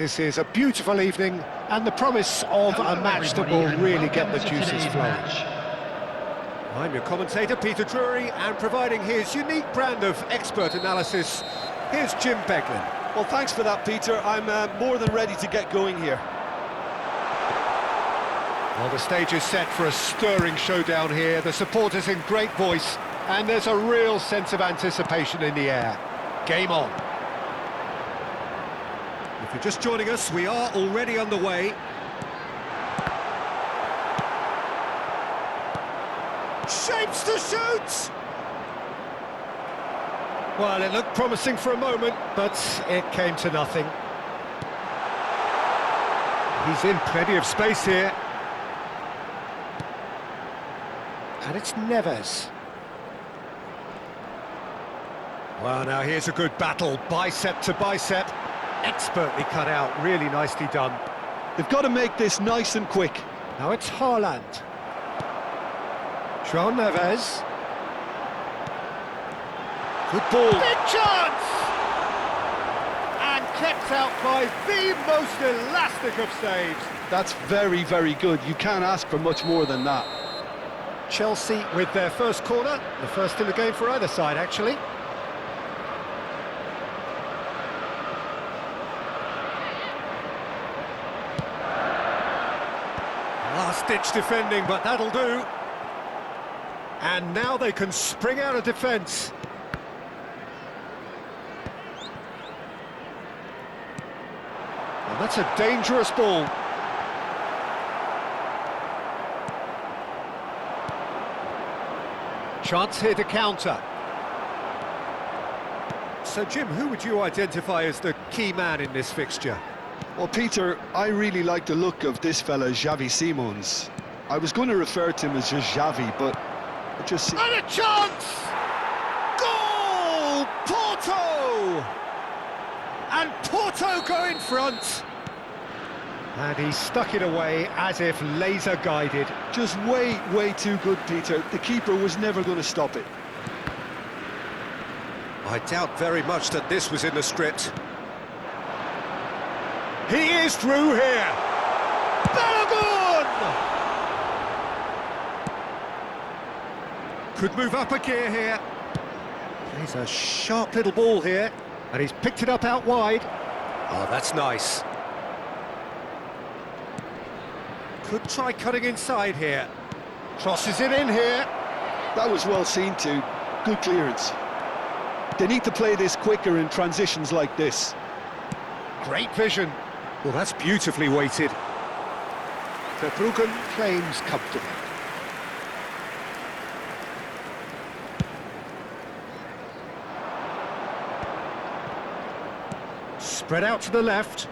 This is a beautiful evening and the promise of a match that will really get the juices flowing. I'm your commentator, Peter Drury, and providing his unique brand of expert analysis, here's Jim Beglin. Well, thanks for that, Peter. I'm more than ready to get going here. Well, the stage is set for a stirring showdown here. The supporters in great voice, and there's a real sense of anticipation in the air. Game on. If you're just joining us, we are already underway. Shapes to shoot! Well, it looked promising for a moment, but it came to nothing. He's in plenty of space here. And it's Neves. Well, now here's a good battle, bicep to bicep. Expertly cut out, really nicely done. They've got to make this nice and quick. Now it's Haaland. João Neves. Good ball. Big chance! And kept out by the most elastic of saves. That's very, very good. You can't ask for much more than that. Chelsea with their first corner, the first in the game for either side, actually. Last-ditch defending, but that'll do. And now they can spring out of defence. And that's a dangerous ball. Chance here to counter. So, Jim, who would you identify as the key man in this fixture? Well, Peter, I really like the look of this fella, Xavi Simons. I was going to refer to him as just Xavi, but it just... And a chance! Goal! Porto! And Porto go in front. And he stuck it away as if laser-guided. Just way too good, Peter. The keeper was never going to stop it. I doubt very much that this was in the script. He is through here. Balogun! Could move up a gear here. He's a sharp little ball here, and he's picked it up out wide. Oh, that's nice. Could try cutting inside here. Crosses it in here. That was well seen too. Good clearance. They need to play this quicker in transitions like this. Great vision. Well, that's beautifully weighted. Verbruggen claims comfortably. Spread out to the left.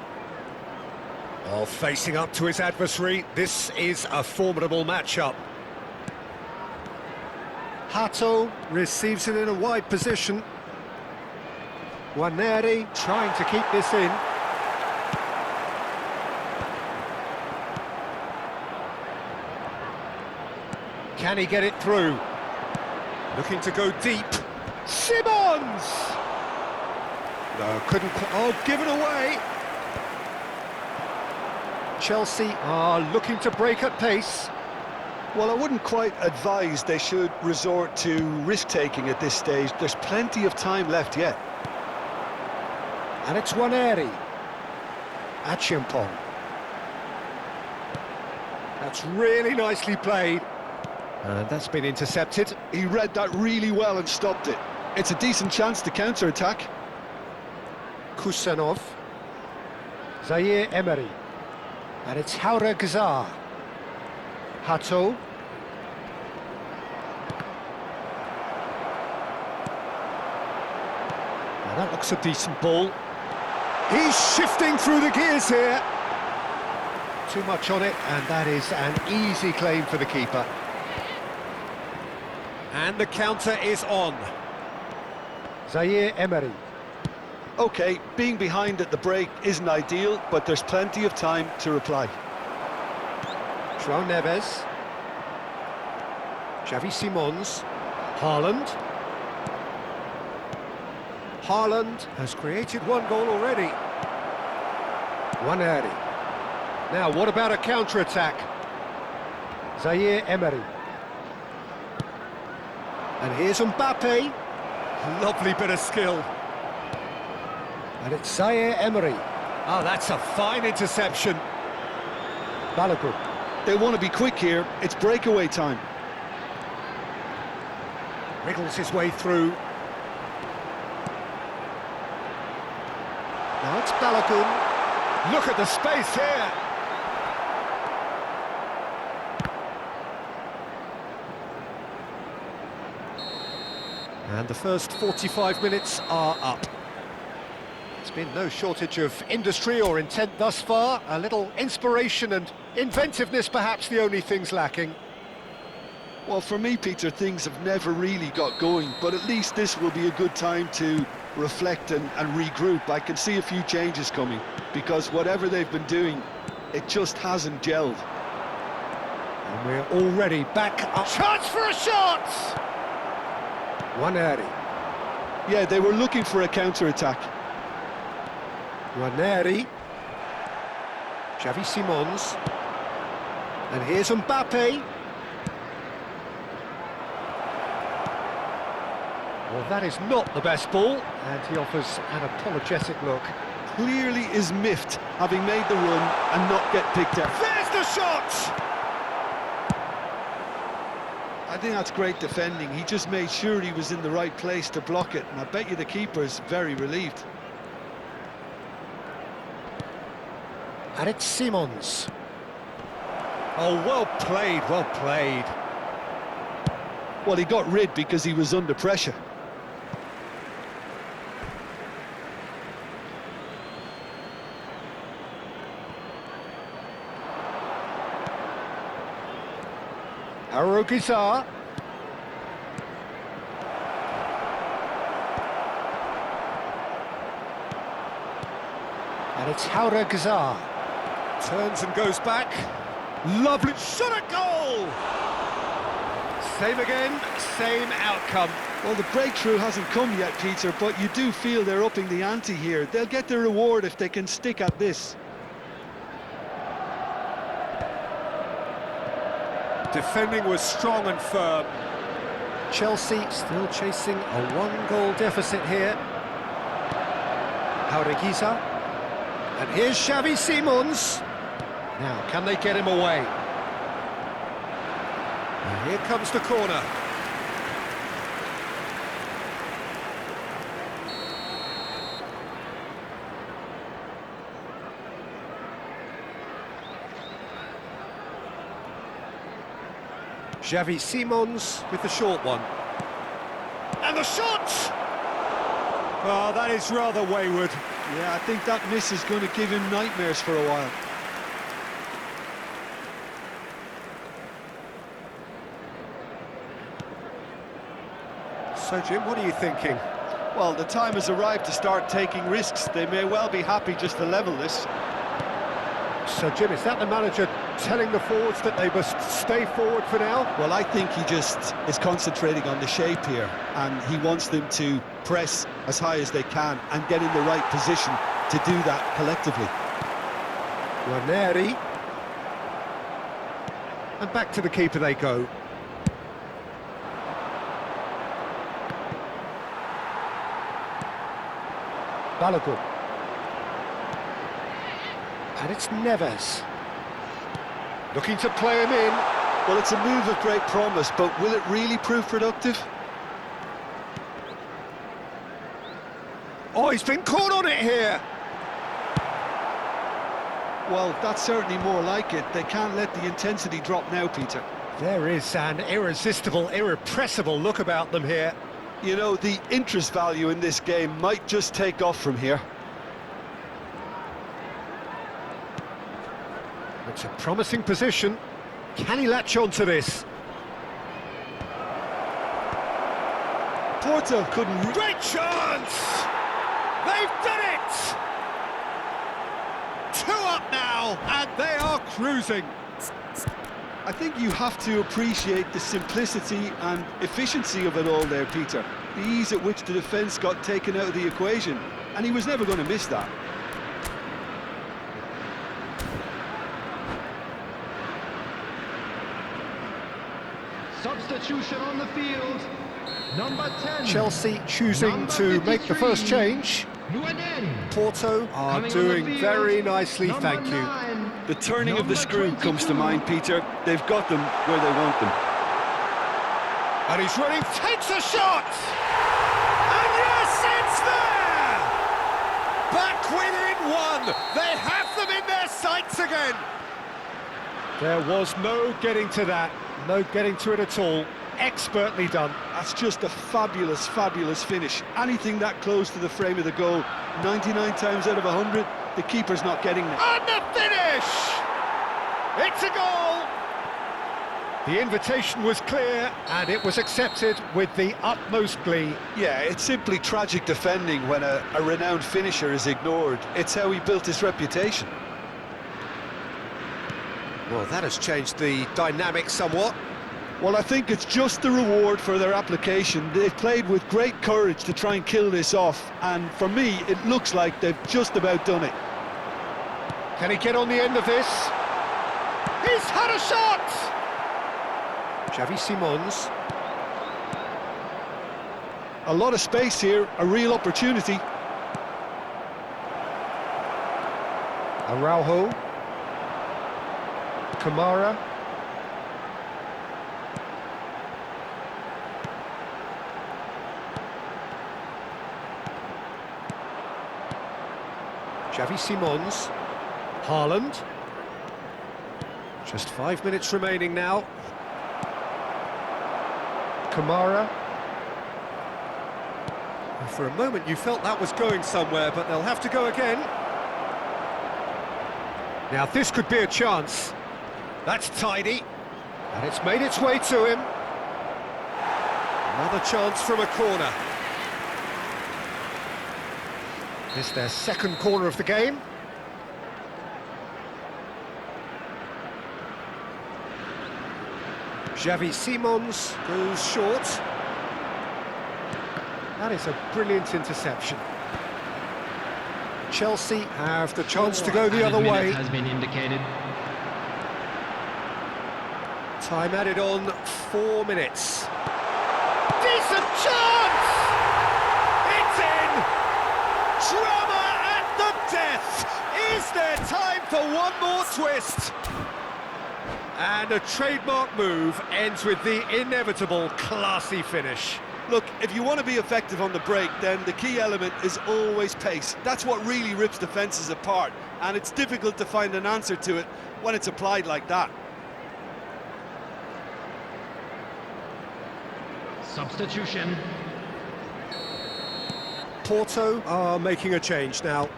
Oh, facing up to his adversary. This is a formidable matchup. Hato receives it in a wide position. Nwaneri trying to keep this in. Can he get it through? Looking to go deep. Simons! No, couldn't... Oh, given away! Chelsea are looking to break at pace. Well, I wouldn't quite advise they should resort to risk-taking at this stage. There's plenty of time left yet. And it's Nwaneri. Achiampong. That's really nicely played. And that's been intercepted. He read that really well and stopped it. It's a decent chance to counter-attack. Kusanov. Zaire Emery. And it's Haura Gazar. Hato. Now that looks a decent ball. He's shifting through the gears here. Too much on it, and that is an easy claim for the keeper. And the counter is on. Zaire Emery. OK, being behind at the break isn't ideal, but there's plenty of time to reply. João Neves. Xavi Simons. Haaland. Haaland has created one goal already. Waneri. Now, what about a counter-attack? Zaire Emery. And here's Mbappe. Lovely bit of skill. And it's Zaire Emery. Oh, that's a fine interception. Balogun. They want to be quick here. It's breakaway time. Wriggles his way through. Now it's Balogun. Look at the space here. And the first 45 minutes are up. There's been no shortage of industry or intent thus far. A little inspiration and inventiveness, perhaps the only things lacking. Well, for me, Peter, things have never really got going, but at least this will be a good time to reflect and regroup. I can see a few changes coming, because whatever they've been doing, it just hasn't gelled. And we're already back up. Chance for a shot! Waneri. Yeah, they were looking for a counter-attack. Waneri. Xavi Simons. And here's Mbappe. Well, that is not the best ball, and he offers an apologetic look. Clearly is miffed, having made the run and not get picked up. There's the shot! I think that's great defending. He just made sure he was in the right place to block it, and I bet you the keeper's very relieved. And it's Simons. Oh, well played, well played. Well, he got rid because he was under pressure. Arugizar. And it's Arugizar. Turns and goes back. Lovely shot at goal! Same again, same outcome. Well, the breakthrough hasn't come yet, Peter, but you do feel they're upping the ante here. They'll get their reward if they can stick at this. Defending was strong and firm. Chelsea still chasing a one-goal deficit here. Arugizar. And here's Xavi Simons. Now, can they get him away? And here comes the corner. Xavi Simons with the short one. And the shot! Oh, that is rather wayward. Yeah, I think that miss is going to give him nightmares for a while. So, Jim, what are you thinking? Well, the time has arrived to start taking risks. They may well be happy just to level this. So, Jim, is that the manager telling the forwards that they must stay forward for now? Well, I think he just is concentrating on the shape here, and he wants them to press as high as they can and get in the right position to do that collectively. Waneri. And back to the keeper they go. Balogun. And it's Neves. Looking to play him in. Well, it's a move of great promise, but will it really prove productive? Oh, he's been caught on it here. Well, that's certainly more like it. They can't let the intensity drop now, Peter. There is an irresistible, irrepressible look about them here. You know, the interest value in this game might just take off from here. It's a promising position. Can he latch on to this? Porto couldn't... Great chance! They've done it! 2 up now, and they are cruising. I think you have to appreciate the simplicity and efficiency of it all there, Peter. The ease at which the defence got taken out of the equation, and he was never going to miss that. Substitution on the field. Number 10. Chelsea choosing Number to make the 53. first change. Luaden. Porto are Coming on the doing field, very nicely, number thank you. 9. The turning of the Number screw comes to 22. mind, Peter. They've got them where they want them. And he's running, takes a shot! And yes, it's there! Back within one! They have them in their sights again! There was no getting to that, no getting to it at all. Expertly done. That's just a fabulous, fabulous finish. Anything that close to the frame of the goal, 99 times out of 100, the keeper's not getting there. And the finish! It's a goal! The invitation was clear, and it was accepted with the utmost glee. Yeah, it's simply tragic defending when a renowned finisher is ignored. It's how he built his reputation. Well, that has changed the dynamic somewhat. Well, I think it's just the reward for their application. They've played with great courage to try and kill this off, and for me, it looks like they've just about done it. Can he get on the end of this? He's had a shot! Xavi Simons. A lot of space here, a real opportunity. Araujo. Kamara. Xavi Simons. Haaland. Just 5 minutes remaining now. Kamara. For a moment you felt that was going somewhere, but they'll have to go again. Now this could be a chance. That's tidy. And it's made its way to him. Another chance from a corner. It's their second corner of the game. Xavi Simons goes short. That is a brilliant interception. Chelsea have the chance to go the other way. Has been indicated. Time added on, 4 minutes. Decent chance! It's in! Drama at the death! Is there time for one more twist? And a trademark move ends with the inevitable classy finish. Look, if you want to be effective on the break, then the key element is always pace. That's what really rips defences apart, and it's difficult to find an answer to it when it's applied like that. Substitution. Porto are making a change now.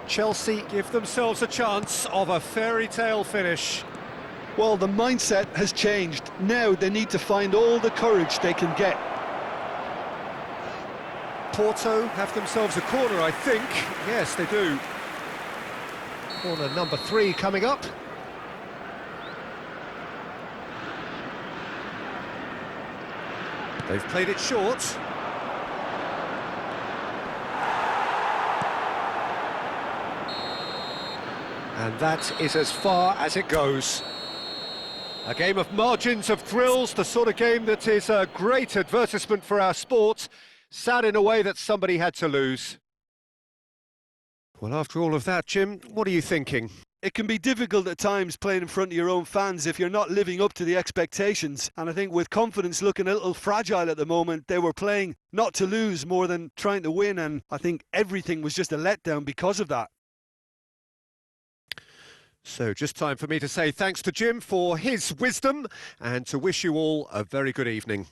Chelsea give themselves a chance of a fairy tale finish. Well, the mindset has changed. Now they need to find all the courage they can get. Porto have themselves a corner, I think. Yes, they do. Corner number 3 coming up. They've played it short. And that is as far as it goes. A game of margins of thrills, the sort of game that is a great advertisement for our sport. Sad in a way that somebody had to lose. Well, after all of that, Jim, what are you thinking? It can be difficult at times playing in front of your own fans if you're not living up to the expectations. And I think with confidence looking a little fragile at the moment, they were playing not to lose more than trying to win. And I think everything was just a letdown because of that. So just time for me to say thanks to Jim for his wisdom and to wish you all a very good evening.